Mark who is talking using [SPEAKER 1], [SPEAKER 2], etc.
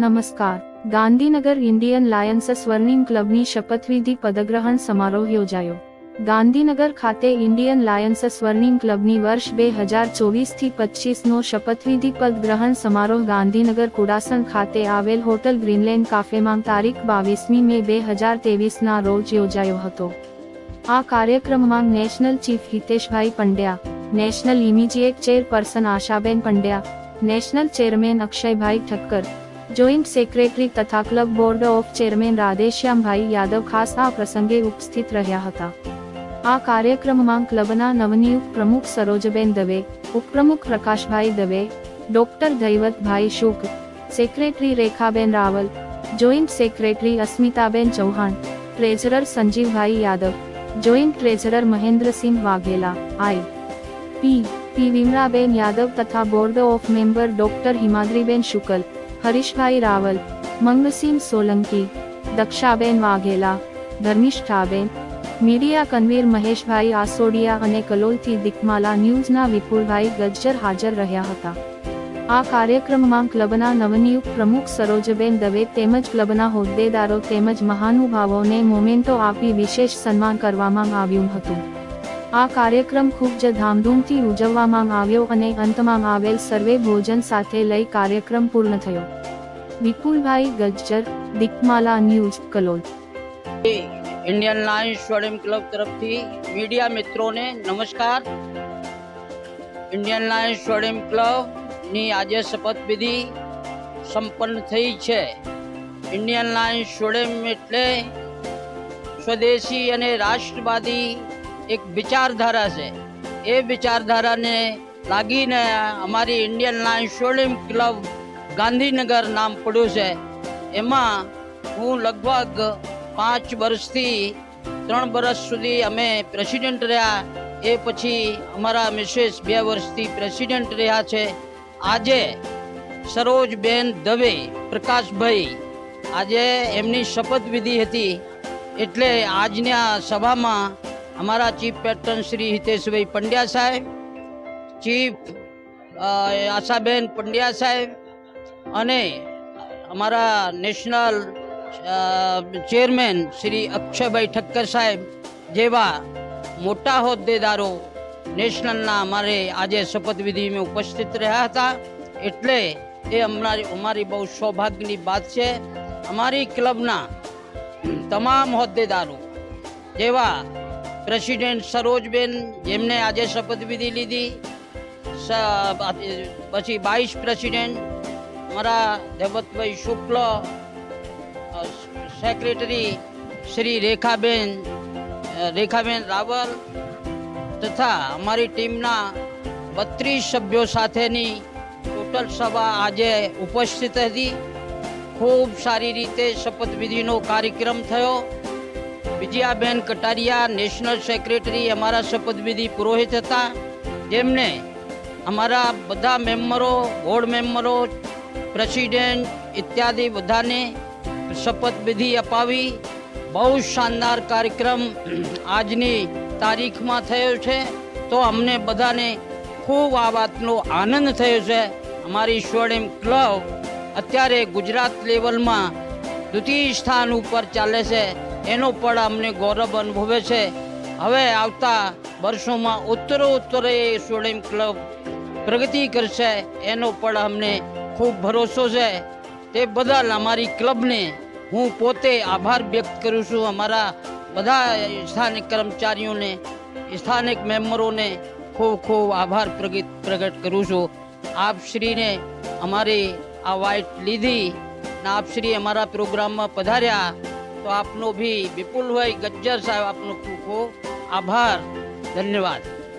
[SPEAKER 1] નમસ્કાર. Gandhinagar Indian Lions સ્વર્ણિમ ક્લબની શપથવિધિ પદગ્રહણ સમારોહ યોજાયો. ગાંધીનગર ખાતે ઇન્ડિયન લાયન્સ સ્વર્ણિમ ક્લબની વર્ષ 2024થી 25નો શપથવિધિ પદગ્રહણ સમારોહ ગાંધીનગર કુડાસણ ખાતે આવેલ હોટલ ગ્રીનલેન્ડ કાફેમાં તારીખ 22મી મે 2023ના રોજ યોજાયો હતો. આ કાર્યક્રમમાં national chief Hiteshbhai Pandya, national immediate chairperson Ashaben Pandya, national chairman Akshaybhai Thakkar, joint secretary તથા club board of chairman Radheshyambhai Yadav ખાસ આ પ્રસંગે ઉપસ્થિત રહ્યા હતા. આ કાર્યક્રમમાં ક્લબના નવનિયુક્ત પ્રમુખ સરોજબેન દવે, ઉપપ્રમુખ Prakashbhai Dave, doctor Daivatbhai Shuk, secretary Rekhaben Raval, joint secretary Asmitaben Chauhan, treasurer Sanjivbhai Yadav, joint treasurer Mahendrasinh Vaghela, P Vimraben Yadav તથા board of member doctor Himadriben Shukal, Harishbhai Raval, Mangsinh Solanki, Dakshaben Vaghela, Dharmishthaben, media convener Maheshbhai Asodiya અને કલોલથી દિકમાલા ન્યૂઝના વિપુલભાઈ ગજ્જર હાજર રહ્યા હતા. આ કાર્યક્રમમાં ક્લબના નવનિયુક્ત પ્રમુખ સરોજબેન દવે તેમજ ક્લબના હોદ્દેદારો તેમજ મહાનુભાવોને મોમેન્ટો આપી વિશેષ સન્માન કરવામાં આવ્યું હતું. આ કાર્યક્રમ ખૂબ જ ધામધૂમથી ઉજવવામાં આવ્યો અને અંતમાં આવેલ સર્વે ભોજન સાથે લઈ કાર્યક્રમ પૂર્ણ થયો. Vipulbhai Gajjar, Dikmala news, Kalol.
[SPEAKER 2] Indian lions Swarnim club तरफ थी मीडिया मित्रों ने नमस्कार. इंडियन लायंस स्वर्णिम क्लब ની આજે શપથવિધિ સંપન્ન થઈ છે. ઇન્ડિયન લાયન્સ સ્વર્ણિમ એટલે સ્વદેશી અને રાષ્ટ્રવાદી એક વિચારધારા છે. એ વિચારધારાને લાગીને અમારી ઇન્ડિયન લાયન્સ સ્વર્ણિમ ક્લબ ગાંધીનગર નામ પડ્યું છે. એમાં હું લગભગ 5 વર્ષથી 3 વર્ષ સુધી અમે પ્રેસિડેન્ટ રહ્યા. એ પછી અમારા મિસેસ 2 વર્ષથી પ્રેસિડેન્ટ રહ્યા છે. આજે સરોજબેન દવે, પ્રકાશભાઈ, આજે એમની શપથવિધિ હતી. એટલે આજની આ સભામાં અમારા ચીફ પેટ્રન શ્રી હિતેશભાઈ પંડ્યા સાહેબ, ચીફ આશાબેન પંડ્યા સાહેબ અને અમારા નેશનલ ચેરમેન શ્રી અક્ષયભાઈ ઠક્કર સાહેબ જેવા મોટા હોદ્દેદારો નેશનલના અમારે આજે શપથવિધિમાં ઉપસ્થિત રહ્યા હતા. એટલે એ અમારી બહુ સૌભાગ્યની વાત છે. અમારી ક્લબના તમામ હોદ્દેદારો જેવા પ્રેસિડેન્ટ સરોજબેન જેમને આજે શપથવિધિ લીધી, પછી વાઇસ પ્રેસિડેન્ટ અમારા દેવતભાઈ શુક્લ, સેક્રેટરી શ્રી રેખાબેન રાવલ તથા અમારી ટીમના 32 સભ્યો સાથેની ટોટલ સભા આજે ઉપસ્થિત હતી. ખૂબ સારી રીતે શપથવિધિનો કાર્યક્રમ થયો. વિજયાબેન કટારિયા નેશનલ સેક્રેટરી અમારા શપથવિધિ પુરોહિત હતા, જેમને અમારા બધા મેમ્બરો, બોર્ડ મેમ્બરો, પ્રેસિડેન્ટ ઇત્યાદિ બધાને શપથવિધિ અપાવી. બહુ શાનદાર કાર્યક્રમ આજની તારીખમાં થયો છે. તો અમને બધાને ખૂબ આ વાતનો આનંદ થયો છે. અમારી સ્વર્ણિમ ક્લબ અત્યારે ગુજરાત લેવલમાં 2ય સ્થાન ઉપર ચાલે છે. એનો પણ અમને ગૌરવ અનુભવે છે. હવે આવતા વર્ષોમાં ઉત્તરોત્તર એ સ્વર્ણિમ ક્લબ પ્રગતિ કરશે એનો પણ અમને ખૂબ ભરોસો છે. તે બદલ અમારી ક્લબને હું પોતે આભાર વ્યક્ત કરું છું. અમારા બધા સ્થાનિક કર્મચારીઓને, સ્થાનિક મેમ્બરોને ખૂબ ખૂબ આભાર પ્રગટ કરું છું. આપશ્રીને અમારી આ વાઇટ લીધી ને આપશ્રી અમારા પ્રોગ્રામમાં પધાર્યા તો આપનો ભી વિપુલભાઈ ગજ્જર સાહેબ આપનો ખૂબ ખૂબ આભાર. ધન્યવાદ.